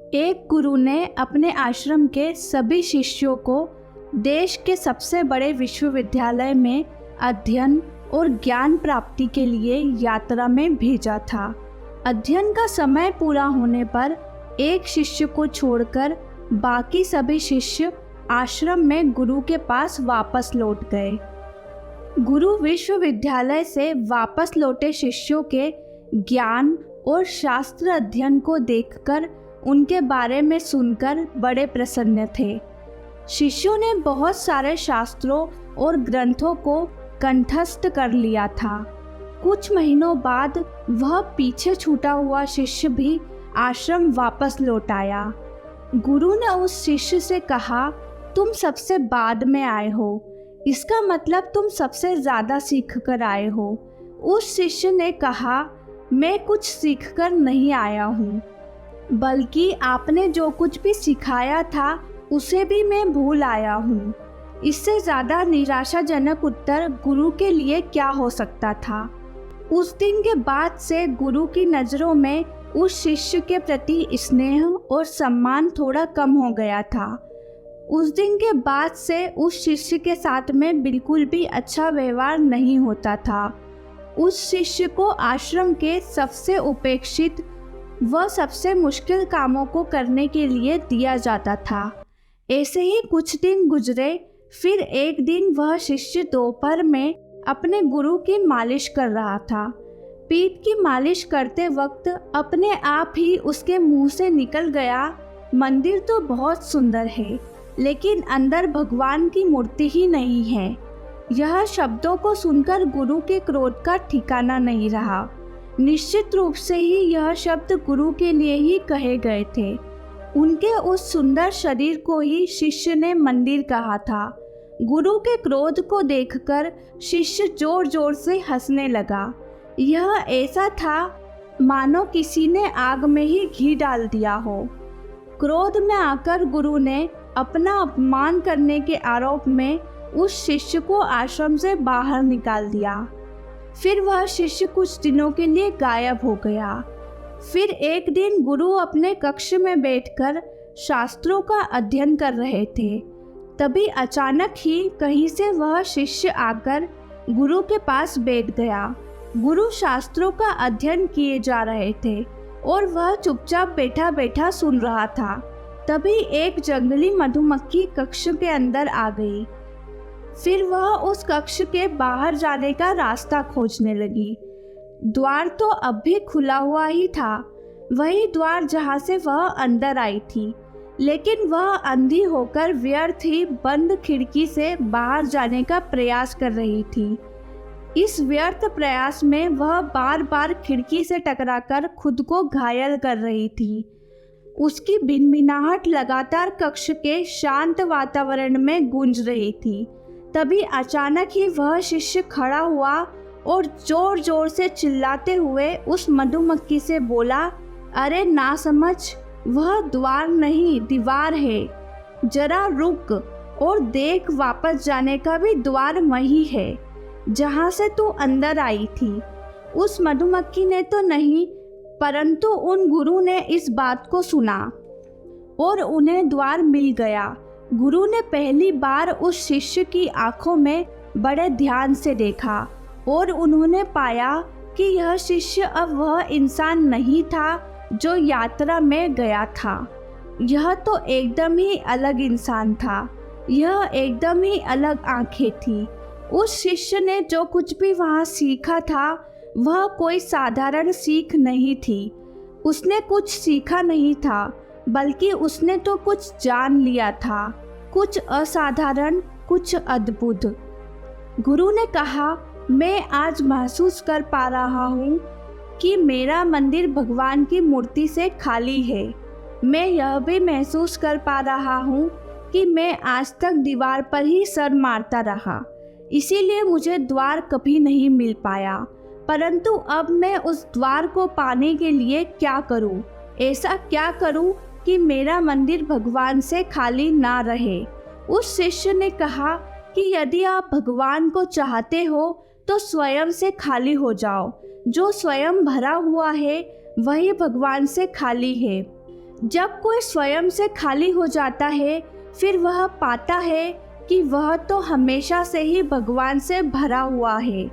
एक गुरु ने अपने आश्रम के सभी शिष्यों को देश के सबसे बड़े विश्वविद्यालय में अध्ययन और ज्ञान प्राप्ति के लिए यात्रा में भेजा था। अध्ययन का समय पूरा होने पर एक शिष्य को छोड़कर बाकी सभी शिष्य आश्रम में गुरु के पास वापस लौट गए। गुरु विश्वविद्यालय से वापस लौटे शिष्यों के ज्ञान और शास्त्र अध्ययन को देखकर उनके बारे में सुनकर बड़े प्रसन्न थे। शिष्यों ने बहुत सारे शास्त्रों और ग्रंथों को कंठस्थ कर लिया था। कुछ महीनों बाद वह पीछे छूटा हुआ शिष्य भी आश्रम वापस लौट आया। गुरु ने उस शिष्य से कहा, तुम सबसे बाद में आए हो, इसका मतलब तुम सबसे ज़्यादा सीख कर आए हो। उस शिष्य ने कहा, मैं कुछ सीख कर नहीं आया हूँ, बल्कि आपने जो कुछ भी सिखाया था उसे भी मैं भूल आया हूँ। इससे ज़्यादा निराशाजनक उत्तर गुरु के लिए क्या हो सकता था। उस दिन के बाद से गुरु की नज़रों में उस शिष्य के प्रति स्नेह और सम्मान थोड़ा कम हो गया था। उस दिन के बाद से उस शिष्य के साथ में बिल्कुल भी अच्छा व्यवहार नहीं होता था। उस शिष्य को आश्रम के सबसे उपेक्षित व सबसे मुश्किल कामों को करने के लिए दिया जाता था। ऐसे ही कुछ दिन गुजरे। फिर एक दिन वह शिष्य दोपहर में अपने गुरु की मालिश कर रहा था। पीठ की मालिश करते वक्त अपने आप ही उसके मुंह से निकल गया, मंदिर तो बहुत सुंदर है, लेकिन अंदर भगवान की मूर्ति ही नहीं है। यह शब्दों को सुनकर गुरु के क्रोध का ठिकाना नहीं रहा। निश्चित रूप से ही यह शब्द गुरु के लिए ही कहे गए थे। उनके उस सुंदर शरीर को ही शिष्य ने मंदिर कहा था। गुरु के क्रोध को देखकर शिष्य जोर जोर से हंसने लगा। यह ऐसा था मानो किसी ने आग में ही घी डाल दिया हो। क्रोध में आकर गुरु ने अपना अपमान करने के आरोप में उस शिष्य को आश्रम से बाहर निकाल दिया। फिर वह शिष्य कुछ दिनों के लिए गायब हो गया। फिर एक दिन गुरु अपने कक्ष में बैठकर शास्त्रों का अध्ययन कर रहे थे। तभी अचानक ही कहीं से वह शिष्य आकर गुरु के पास बैठ गया। गुरु शास्त्रों का अध्ययन किए जा रहे थे और वह चुपचाप बैठा बैठा सुन रहा था। तभी एक जंगली मधुमक्खी कक्ष के अंदर आ गई। फिर वह उस कक्ष के बाहर जाने का रास्ता खोजने लगी। द्वार तो अब भी खुला हुआ ही था, वही द्वार जहाँ से वह अंदर आई थी, लेकिन वह अंधी होकर व्यर्थ ही बंद खिड़की से बाहर जाने का प्रयास कर रही थी। इस व्यर्थ प्रयास में वह बार बार खिड़की से टकराकर खुद को घायल कर रही थी। उसकी भिनभिनाहट लगातार कक्ष के शांत वातावरण में गूंज रही थी। तभी अचानक ही वह शिष्य खड़ा हुआ और जोर जोर से चिल्लाते हुए उस मधुमक्खी से बोला, अरे ना समझ, वह द्वार नहीं दीवार है, जरा रुक और देख, वापस जाने का भी द्वार वही है जहाँ से तू अंदर आई थी। उस मधुमक्खी ने तो नहीं, परंतु उन गुरु ने इस बात को सुना और उन्हें द्वार मिल गया। गुरु ने पहली बार उस शिष्य की आंखों में बड़े ध्यान से देखा और उन्होंने पाया कि यह शिष्य अब वह इंसान नहीं था जो यात्रा में गया था। यह तो एकदम ही अलग इंसान था। यह एकदम ही अलग आंखें थी। उस शिष्य ने जो कुछ भी वहाँ सीखा था वह कोई साधारण सीख नहीं थी। उसने कुछ सीखा नहीं था, बल्कि उसने तो कुछ जान लिया था, कुछ असाधारण, कुछ अद्भुत। गुरु ने कहा, मैं आज महसूस कर पा रहा हूँ कि मेरा मंदिर भगवान की मूर्ति से खाली है। मैं यह भी महसूस कर पा रहा हूँ कि मैं आज तक दीवार पर ही सर मारता रहा, इसीलिए मुझे द्वार कभी नहीं मिल पाया। परंतु अब मैं उस द्वार को पाने के लिए क्या करूं? ऐसा क्या करूं कि मेरा मंदिर भगवान से खाली ना रहे। उस शिष्य ने कहा कि यदि आप भगवान को चाहते हो तो स्वयं से खाली हो जाओ। जो स्वयं भरा हुआ है वही भगवान से खाली है। जब कोई स्वयं से खाली हो जाता है, फिर वह पाता है कि वह तो हमेशा से ही भगवान से भरा हुआ है,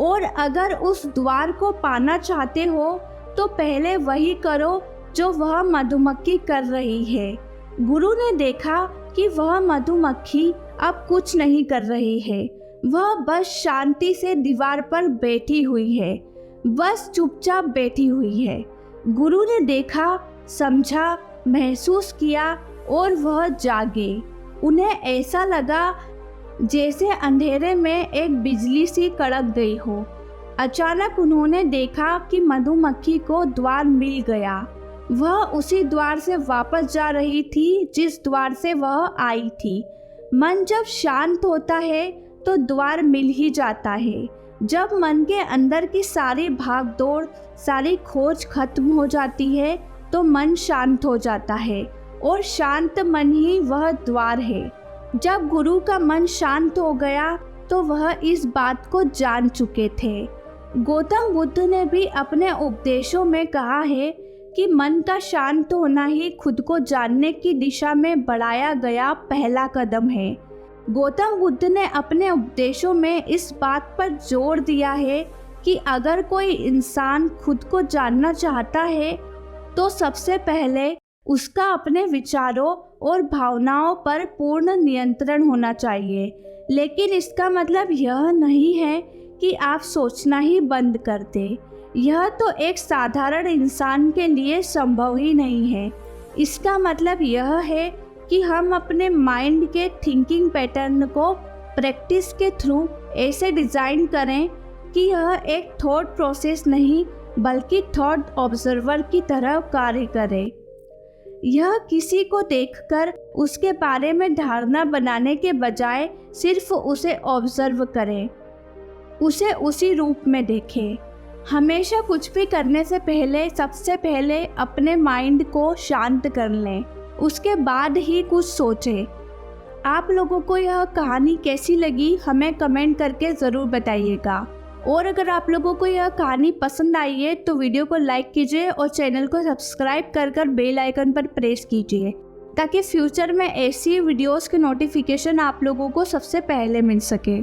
और अगर उस द्वार को पाना चाहते हो तो पहले वही करो जो वह मधुमक्खी कर रही है। गुरु ने देखा कि वह मधुमक्खी अब कुछ नहीं कर रही है, वह बस शांति से दीवार पर बैठी हुई है, बस चुपचाप बैठी हुई है। गुरु ने देखा, समझा, महसूस किया और वह जागे। उन्हें ऐसा लगा जैसे अंधेरे में एक बिजली सी कड़क गई हो। अचानक उन्होंने देखा कि मधुमक्खी को द्वार मिल गया। वह उसी द्वार से वापस जा रही थी जिस द्वार से वह आई थी। मन जब शांत होता है तो द्वार मिल ही जाता है। जब मन के अंदर की सारी भागदौड़, सारी खोज खत्म हो जाती है तो मन शांत हो जाता है, और शांत मन ही वह द्वार है। जब गुरु का मन शांत हो गया तो वह इस बात को जान चुके थे। गौतम बुद्ध ने भी अपने उपदेशों में कहा है कि मन का शांत होना ही खुद को जानने की दिशा में बढ़ाया गया पहला कदम है। गौतम बुद्ध ने अपने उपदेशों में इस बात पर जोर दिया है कि अगर कोई इंसान खुद को जानना चाहता है तो सबसे पहले उसका अपने विचारों और भावनाओं पर पूर्ण नियंत्रण होना चाहिए। लेकिन इसका मतलब यह नहीं है कि आप सोचना ही बंद कर दें। यह तो एक साधारण इंसान के लिए संभव ही नहीं है। इसका मतलब यह है कि हम अपने माइंड के थिंकिंग पैटर्न को प्रैक्टिस के थ्रू ऐसे डिज़ाइन करें कि यह एक थॉट प्रोसेस नहीं बल्कि थॉट ऑब्जर्वर की तरह कार्य करे। यह किसी को देखकर उसके बारे में धारणा बनाने के बजाय सिर्फ उसे ऑब्जर्व करें, उसे उसी रूप में देखें। हमेशा कुछ भी करने से पहले सबसे पहले अपने माइंड को शांत कर लें, उसके बाद ही कुछ सोचें। आप लोगों को यह कहानी कैसी लगी हमें कमेंट करके ज़रूर बताइएगा, और अगर आप लोगों को यह कहानी पसंद आई है तो वीडियो को लाइक कीजिए और चैनल को सब्सक्राइब कर बेल आइकन पर प्रेस कीजिए, ताकि फ्यूचर में ऐसी वीडियोस के नोटिफिकेशन आप लोगों को सबसे पहले मिल सके।